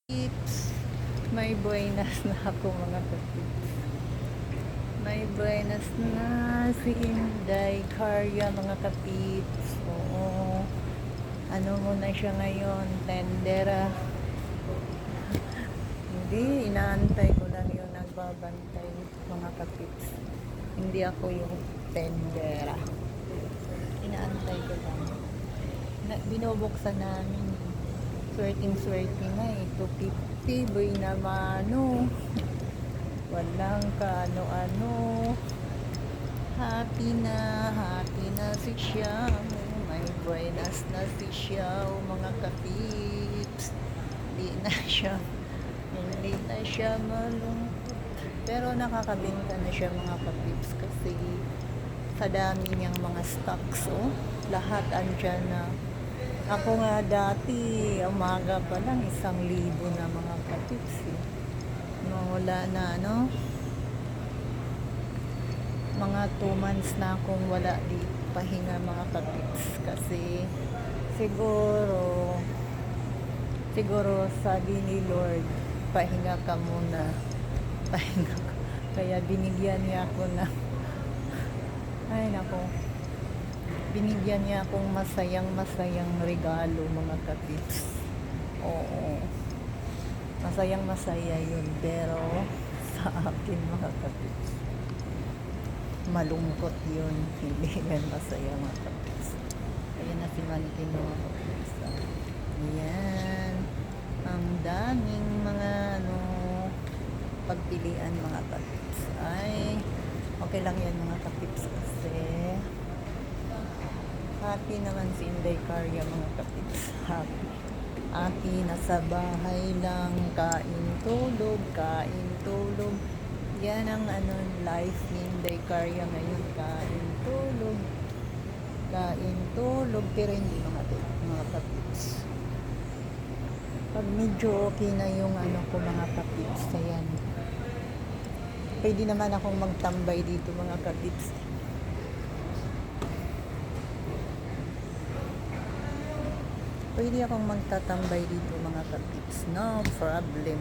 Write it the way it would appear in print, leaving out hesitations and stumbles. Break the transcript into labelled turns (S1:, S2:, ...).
S1: Tips, may buenas na ako mga katips. May buenas na si Inday Carya mga katips. Oo. Ano muna siya ngayon? Tendera. Hindi, inaantay ko lang yung nagbabantay mga katips. Hindi ako yung tendera. Inaantay ko lang. Binubuksan namin. Swerting na eh. 250 boy naman walang kaano-ano. Happy na si siya. May buenas na si siya mga katips. Hindi na siya malungkot. Pero nakakabenta na siya mga katips kasi sa dami niyang mga stocks lahat andyan na. Ako nga dati, umaga pa lang, 1,000 na mga katips eh. Wala na, mga 2 months na akong wala di pahinga mga katips. Kasi, siguro, sabi ni Lord, pahinga ka muna. Pahinga ka. Kaya binigyan niya ako na, ay nako, binigyan niya akong masayang regalo mga katips. Oo. Masaya yun. Pero sa akin mga katips, malungkot yun. Hindi yan masaya mga katips. Ayan na si Mankin mga katips. Ayan. Ang daming mga pagpilian mga katips. Ay, okay lang yan mga katips kasi happy naman si Inday Carya mga katips. Happy nasa bahay lang, kain tulog. Yan ang life ni Inday Carya ngayon, kain tulog. Pero hindi mga katips. Pag medyo okay na yung ko mga katips, ayan, pwede naman akong magtambay dito mga katips. Pwede akong magtatambay dito mga katips. No problem.